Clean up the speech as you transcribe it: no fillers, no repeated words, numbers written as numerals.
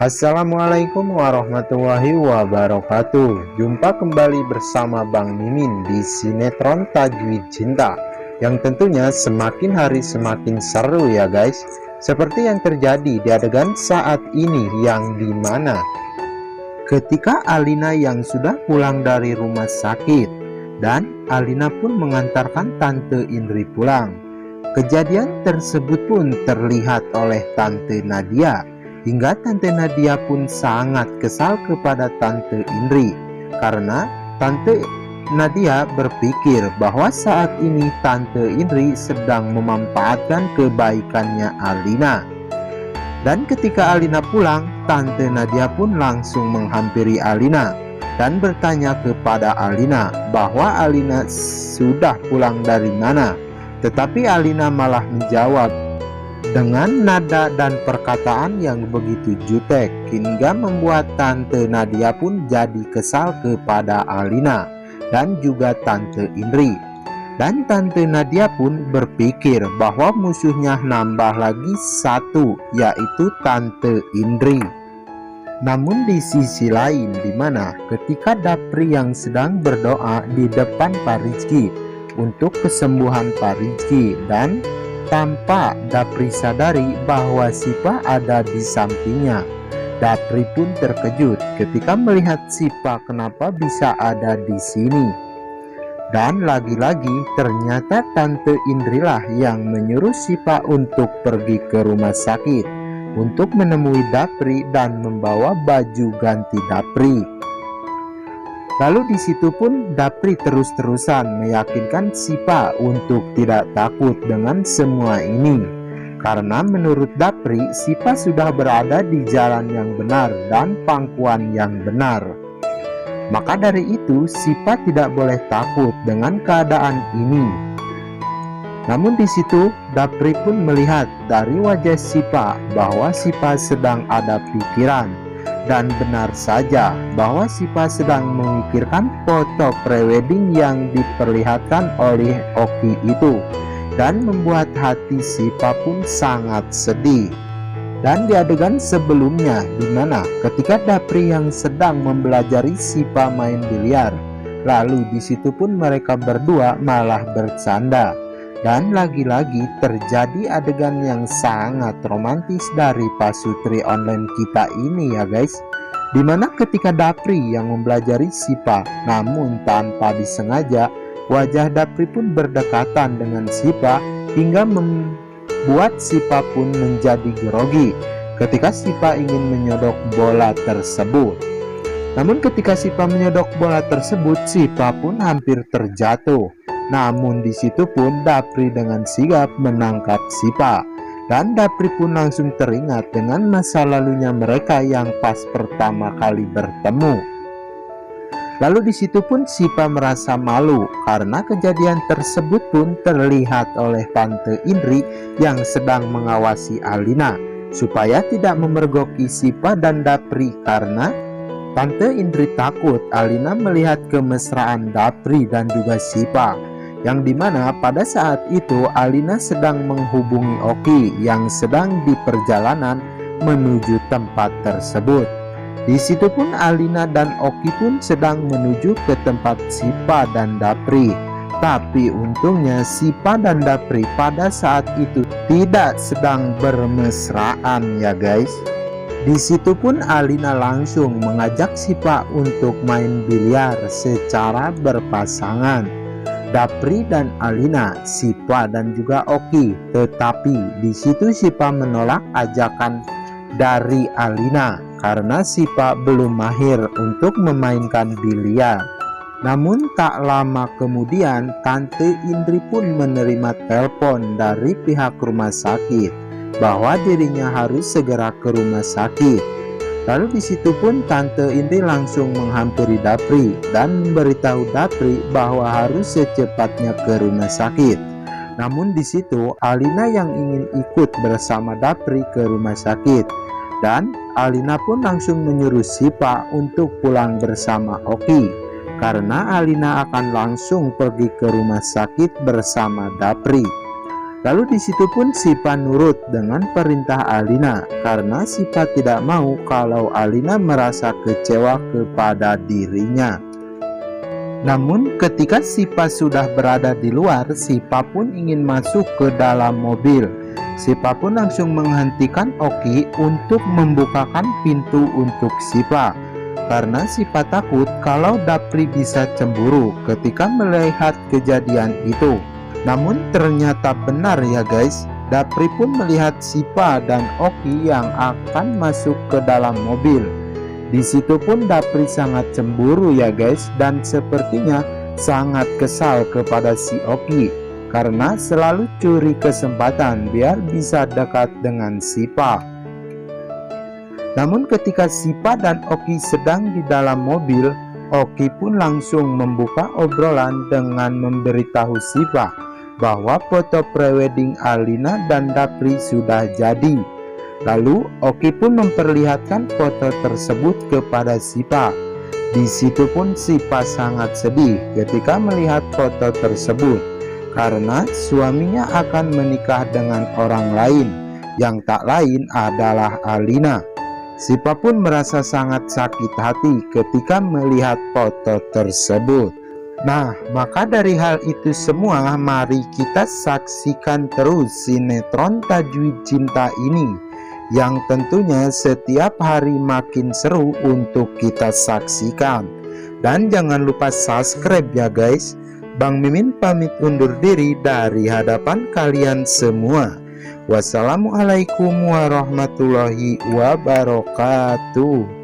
Assalamualaikum warahmatullahi wabarakatuh. Jumpa kembali bersama Bang Mimin di sinetron Tajwid Cinta, yang tentunya semakin hari semakin seru ya guys. Seperti yang terjadi di adegan saat ini, yang dimana ketika Alina yang sudah pulang dari rumah sakit dan Alina pun mengantarkan Tante Indri pulang. Kejadian tersebut pun terlihat oleh Tante Nadia, hingga Tante Nadia pun sangat kesal kepada Tante Indri karena Tante Nadia berpikir bahwa saat ini Tante Indri sedang memanfaatkan kebaikannya Alina. Dan ketika Alina pulang, Tante Nadia pun langsung menghampiri Alina dan bertanya kepada Alina bahwa Alina sudah pulang dari mana. Tetapi Alina malah menjawab dengan nada dan perkataan yang begitu jutek, hingga membuat Tante Nadia pun jadi kesal kepada Alina dan juga Tante Indri. Dan Tante Nadia pun berpikir bahwa musuhnya nambah lagi satu, yaitu Tante Indri. Namun di sisi lain, dimana ketika Dapri yang sedang berdoa di depan Pak Rizky untuk kesembuhan Pak Rizky, dan tanpa Dapri sadari bahwa Sipa ada di sampingnya, Dapri pun terkejut ketika melihat Sipa kenapa bisa ada di sini. Dan lagi-lagi ternyata Tante Indrilah yang menyuruh Sipa untuk pergi ke rumah sakit untuk menemui Dapri dan membawa baju ganti Dapri. Lalu di situ pun Dapri terus-terusan meyakinkan Sipa untuk tidak takut dengan semua ini, karena menurut Dapri, Sipa sudah berada di jalan yang benar dan pangkuan yang benar. Maka dari itu Sipa tidak boleh takut dengan keadaan ini. Namun di situ Dapri pun melihat dari wajah Sipa bahwa Sipa sedang ada pikiran. Dan benar saja bahwa Sipa sedang memikirkan foto prewedding yang diperlihatkan oleh Oki itu, dan membuat hati Sipa pun sangat sedih. Dan di adegan sebelumnya, dimana ketika Dapri yang sedang mempelajari Sipa main biliar, lalu di situ pun mereka berdua malah bercanda. Dan lagi-lagi terjadi adegan yang sangat romantis dari pasutri online kita ini ya guys, dimana ketika Dapri yang mempelajari Sipa, namun tanpa disengaja wajah Dapri pun berdekatan dengan Sipa hingga membuat Sipa pun menjadi grogi ketika Sipa ingin menyodok bola tersebut. Namun ketika Sipa menyodok bola tersebut, Sipa pun hampir terjatuh. Namun di situ pun Dapri dengan sigap menangkap Sipa, dan Dapri pun langsung teringat dengan masa lalunya mereka yang pas pertama kali bertemu. Lalu di situ pun Sipa merasa malu karena kejadian tersebut pun terlihat oleh Tante Indri yang sedang mengawasi Alina supaya tidak memergoki Sipa dan Dapri, karena Tante Indri takut Alina melihat kemesraan Dapri dan juga Sipa, yang dimana pada saat itu Alina sedang menghubungi Oki yang sedang di perjalanan menuju tempat tersebut. Di situ pun Alina dan Oki pun sedang menuju ke tempat Sipa dan Dapri. Tapi untungnya Sipa dan Dapri pada saat itu tidak sedang bermesraan ya guys. Di situ pun Alina langsung mengajak Sipa untuk main biliar secara berpasangan. Dapri dan Alina, Sipa dan juga Oki. Tetapi di situ Sipa menolak ajakan dari Alina karena Sipa belum mahir untuk memainkan biliar. Namun tak lama kemudian Tante Indri pun menerima telepon dari pihak rumah sakit bahwa dirinya harus segera ke rumah sakit. Lalu di situ pun Tante Indri langsung menghampiri Dapri dan memberitahu Dapri bahwa harus secepatnya ke rumah sakit. Namun di situ Alina yang ingin ikut bersama Dapri ke rumah sakit, dan Alina pun langsung menyuruh Sipa untuk pulang bersama Oki karena Alina akan langsung pergi ke rumah sakit bersama Dapri. Lalu di situ pun Sipa nurut dengan perintah Alina karena Sipa tidak mau kalau Alina merasa kecewa kepada dirinya. Namun ketika Sipa sudah berada di luar, Sipa pun ingin masuk ke dalam mobil. Sipa pun langsung menghentikan Oki untuk membukakan pintu untuk Sipa karena Sipa takut kalau Dapri bisa cemburu ketika melihat kejadian itu. Namun ternyata benar ya guys, Dapri pun melihat Sipa dan Oki yang akan masuk ke dalam mobil. Di situ pun Dapri sangat cemburu ya guys, dan sepertinya sangat kesal kepada si Oki karena selalu curi kesempatan biar bisa dekat dengan Sipa. Namun ketika Sipa dan Oki sedang di dalam mobil, Oki pun langsung membuka obrolan dengan memberitahu Sipa bahwa foto prewedding Alina dan Dapri sudah jadi. Lalu Oki pun memperlihatkan foto tersebut kepada Sipa. Di situ pun Sipa sangat sedih ketika melihat foto tersebut karena suaminya akan menikah dengan orang lain yang tak lain adalah Alina. Sipa pun merasa sangat sakit hati ketika melihat foto tersebut. Nah, maka dari hal itu semua, mari kita saksikan terus sinetron Tajwid Cinta ini, yang tentunya setiap hari makin seru untuk kita saksikan. Dan jangan lupa subscribe ya guys. Bang Mimin pamit undur diri dari hadapan kalian semua. Wassalamualaikum warahmatullahi wabarakatuh.